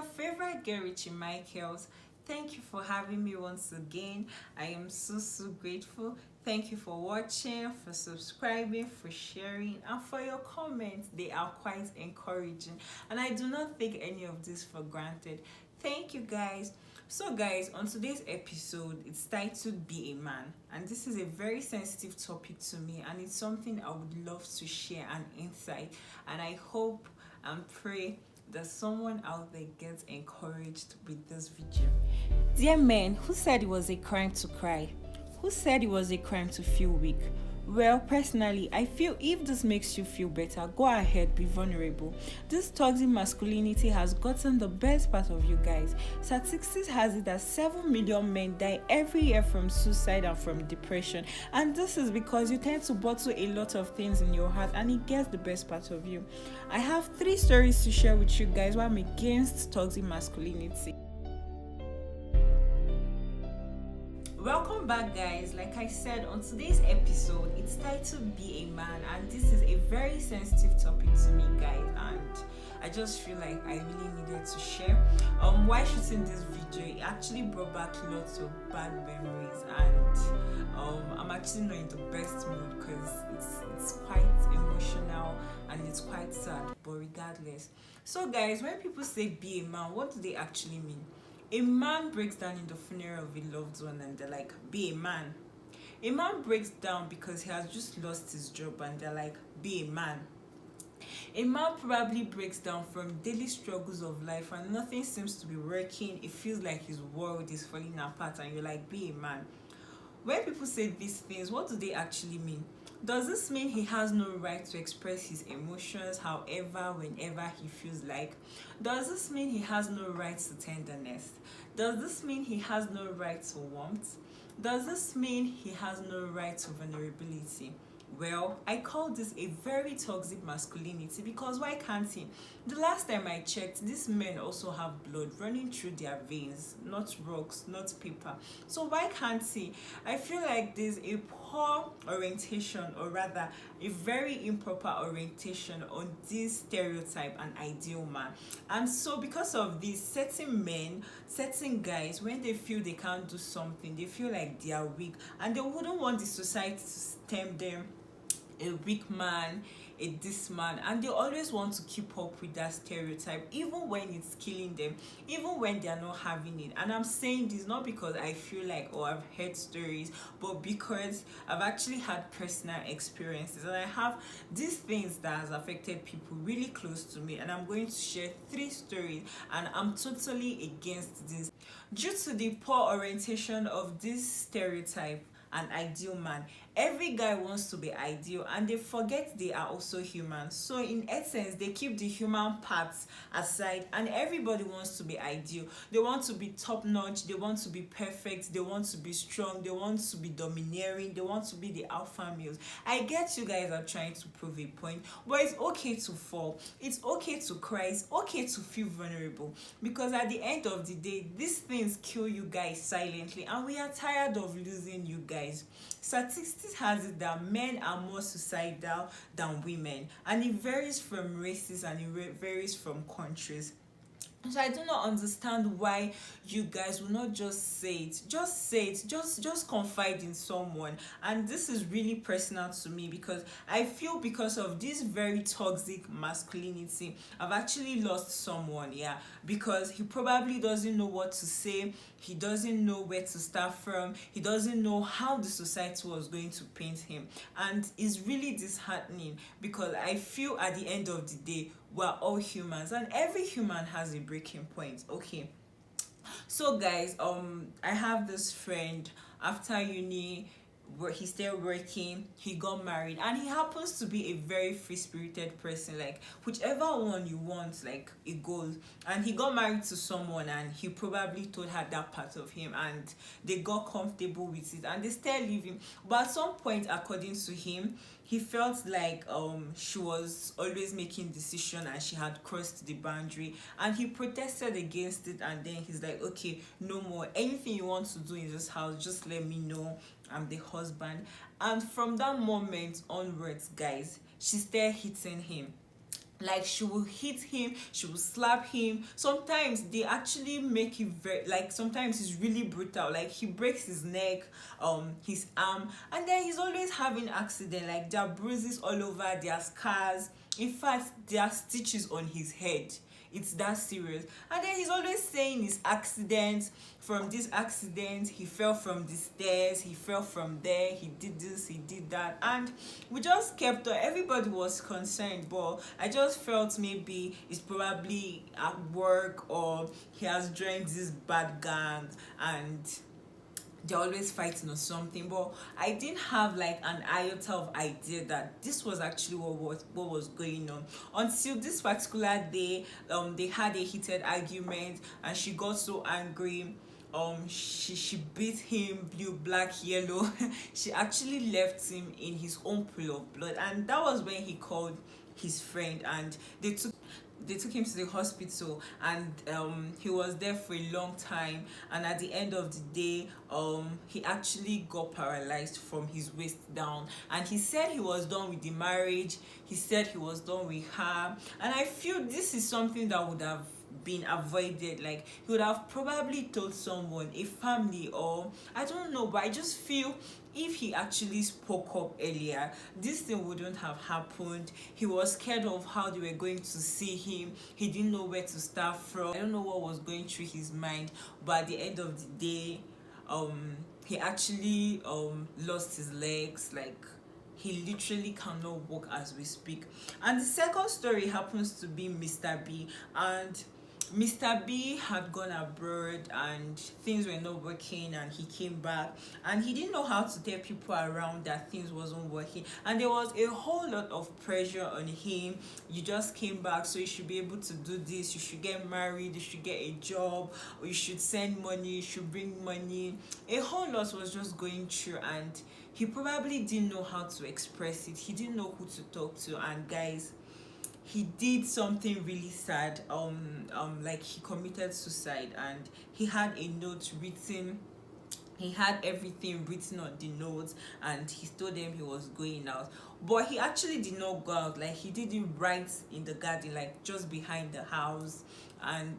favorite girl, Richie Michaels. Thank you for having me once again. I am so grateful. Thank you for watching, for subscribing, for sharing, and for your comments. They are quite encouraging, and I do not take any of this for granted. Thank you, guys. So, guys, on today's episode, it's titled Be a Man, and this is a very sensitive topic to me, and it's something I would love to share an insight. And I hope and pray that someone out there gets encouraged with this video. Dear men, who said it was a crime to cry? Who said it was a crime to feel weak? Well, personally, I feel if this makes you feel better, go ahead, be vulnerable. This toxic masculinity has gotten the best part of you guys. Statistics has it that 7 million men die every year from suicide and from depression. And this is because you tend to bottle a lot of things in your heart and it gets the best part of you. I have 3 stories to share with you guys why I'm against toxic masculinity. Welcome back, guys. Like I said, on today's episode, it's titled Be a Man, and this is a very sensitive topic to me, guys, and I just feel like I really needed to share. While shooting this video, it actually brought back lots of bad memories, and I'm actually not in the best mood because it's quite emotional and it's quite sad, but regardless. So, guys, when people say be a man, what do they actually mean? A man breaks down in the funeral of a loved one and they're like, be a man. A man breaks down because he has just lost his job and they're like, be a man. A man probably breaks down from daily struggles of life and nothing seems to be working. It feels like his world is falling apart and you're like, be a man. When people say these things, what do they actually mean? Does this mean he has no right to express his emotions however, whenever he feels like? Does this mean he has no right to tenderness? Does this mean he has no right to warmth? Does this mean he has no right to vulnerability? Well, I call this a very toxic masculinity because why can't he? The last time I checked, these men also have blood running through their veins, not rocks, not paper. So why can't he? I feel like there's a poor orientation, or rather, a very improper orientation on this stereotype and ideal man. And so, because of this, certain men, certain guys, when they feel they can't do something, they feel like they are weak, and they wouldn't want the society to stem them a weak man, a this man, and they always want to keep up with that stereotype even when it's killing them, even when they're not having it. And I'm saying this not because I feel like, oh, I've heard stories, but because I've actually had personal experiences and I have these things that has affected people really close to me, and I'm going to share 3 stories, and I'm totally against this due to the poor orientation of this stereotype. An ideal man, every guy wants to be ideal and they forget they are also human. So in essence, they keep the human parts aside and everybody wants to be ideal. They want to be top notch, they want to be perfect, they want to be strong, they want to be domineering, they want to be the alpha males. I get you guys are trying to prove a point, but it's okay to fall, it's okay to cry, it's okay to feel vulnerable, because at the end of the day, these things kill you guys silently and we are tired of losing you guys. Statistics has it that men are more suicidal than women, and it varies from races and it varies from countries. So I do not understand why you guys will not just say it. Just say it. Just confide in someone. And this is really personal to me because I feel because of this very toxic masculinity, I've actually lost someone, yeah, because he probably doesn't know what to say. He doesn't know where to start from. He doesn't know how the society was going to paint him. And it's really disheartening because I feel at the end of the day, we're all humans and every human has a breaking point. Okay, so guys, I have this friend after uni where he's still working, he got married, and he happens to be a very free-spirited person, like whichever one you want, like it goes. And he got married to someone and he probably told her that part of him and they got comfortable with it and they started living. But at some point, according to him, he felt like she was always making decision and she had crossed the boundary, and he protested against it. And then he's like, okay, no more, anything you want to do in this house, just let me know, I'm the husband. And from that moment onwards, guys, she started hitting him. Like she will hit him, she will slap him. Sometimes they actually make it very, like sometimes it's really brutal, like he breaks his neck, his arm, and then he's always having accident, like there are bruises all over, there are scars. In fact, there are stitches on his head. It's that serious. And then he's always saying his accidents. From this accident, he fell from the stairs, he fell from there, he did this, he did that. And we just kept on. Everybody was concerned, but I just felt maybe it's probably at work, or he has joined this bad gang and they're always fighting or something. But I didn't have like an iota of idea that this was actually what was going on until this particular day. They had a heated argument and she got so angry. She beat him blue, black, yellow. She actually left him in his own pool of blood, and that was when he called his friend, and they took him to the hospital. And he was there for a long time, and at the end of the day, he actually got paralyzed from his waist down. And he said he was done with the marriage, he said he was done with her. And I feel this is something that would have been avoided. Like he would have probably told someone, a family, or I don't know. But I just feel if he actually spoke up earlier, this thing wouldn't have happened. He was scared of how they were going to see him. He didn't know where to start from. I don't know what was going through his mind, but at the end of the day, he actually lost his legs. Like he literally cannot walk as we speak. And the second story happens to be Mr. B. And Mr. B had gone abroad and things were not working, and he came back and he didn't know how to tell people around that things wasn't working, and there was a whole lot of pressure on him. You just came back, so you should be able to do this, you should get married, you should get a job, or you should send money, you should bring money. A whole lot was just going through, and he probably didn't know how to express it, he didn't know who to talk to. And guys, he did something really sad. Like he committed suicide, and he had a note written, he had everything written on the notes, and he told them he was going out. But he actually did not go out, like he did it right in the garden, like just behind the house. And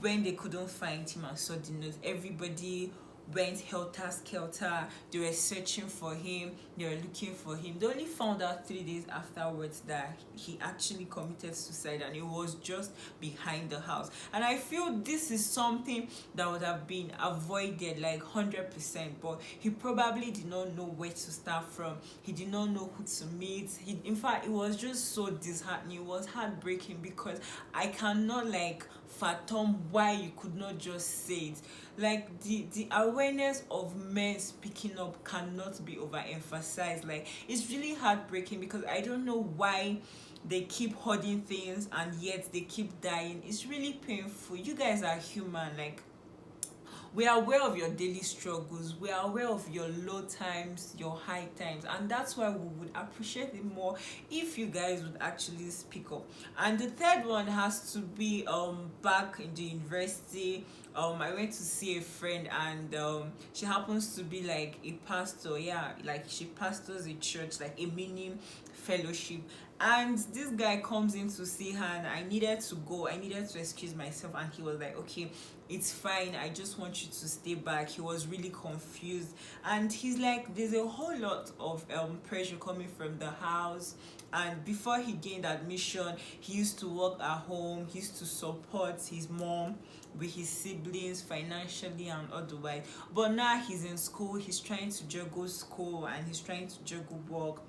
when they couldn't find him and saw the note, everybody went helter skelter. They were searching for him, they were looking for him. They only found out 3 days afterwards that he actually committed suicide, and it was just behind the house. And I feel this is something that would have been avoided like 100%. But he probably did not know where to start from, he did not know who to meet. In fact, it was just so disheartening, it was heartbreaking, because I cannot like fathom why you could not just say it. Like the awareness of men speaking up cannot be overemphasized. Like it's really heartbreaking, because I don't know why they keep holding things and yet they keep dying. It's really painful. You guys are human. Like we are aware of your daily struggles, we are aware of your low times, your high times, and that's why we would appreciate it more if you guys would actually speak up. And the third one has to be back in the university. I went to see a friend, and she happens to be like a pastor. Yeah, like she pastors a church, like a mini fellowship. And this guy comes in to see her, and I needed to go, I needed to excuse myself, and he was like, okay, it's fine, I just want you to stay back. He was really confused, and he's like, there's a whole lot of pressure coming from the house. And before he gained admission, he used to work at home, he used to support his mom with his siblings financially and otherwise. But now he's in school, he's trying to juggle school and he's trying to juggle work,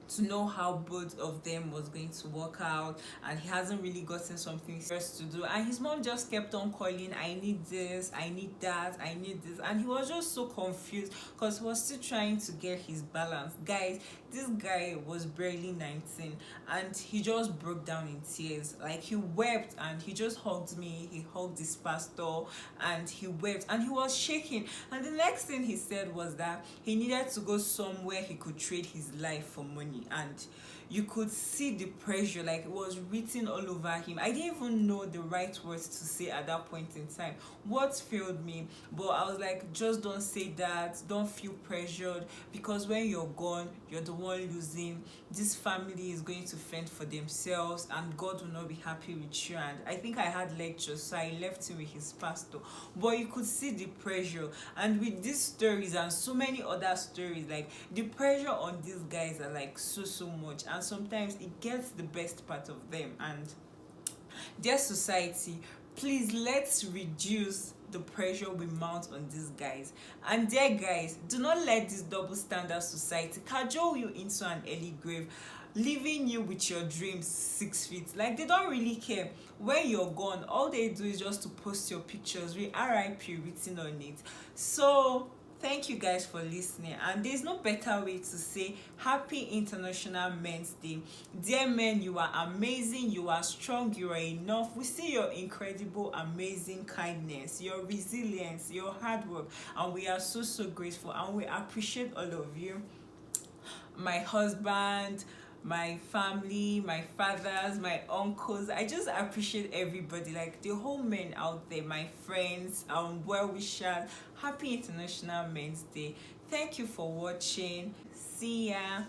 to know how both of them was going to work out. And he hasn't really gotten something serious to do, and his mom just kept on calling, I need this, I need that, I need this. And he was just so confused, because he was still trying to get his balance. Guys, this guy was barely 19, and he just broke down in tears. Like he wept, and he just hugged me, he hugged his pastor, and he wept and he was shaking. And the next thing he said was that he needed to go somewhere he could trade his life for money. And you could see the pressure, like it was written all over him. I didn't even know the right words to say at that point in time. What failed me, but I was like, just don't say that, don't feel pressured, because when you're gone, you're the one losing. This family is going to fend for themselves, and God will not be happy with you. And I think I had lectures, so I left him with his pastor. But you could see the pressure, and with these stories and so many other stories, like the pressure on these guys are like so much, and sometimes it gets the best part of them. And dear society, please let's reduce the pressure we mount on these guys. And dear guys, do not let this double standard society cajole you into an early grave, leaving you with your dreams 6 feet. Like, they don't really care. When you're gone, all they do is just to post your pictures with RIP written on it. So thank you guys for listening, and there's no better way to say happy International Men's Day. Dear men, you are amazing, you are strong, you are enough. We see your incredible, amazing kindness, your resilience, your hard work, and we are so grateful, and we appreciate all of you. My husband, my family, my fathers, my uncles, I just appreciate everybody, like the whole men out there, my friends, well wishers. Happy International Men's Day. Thank you for watching. See ya.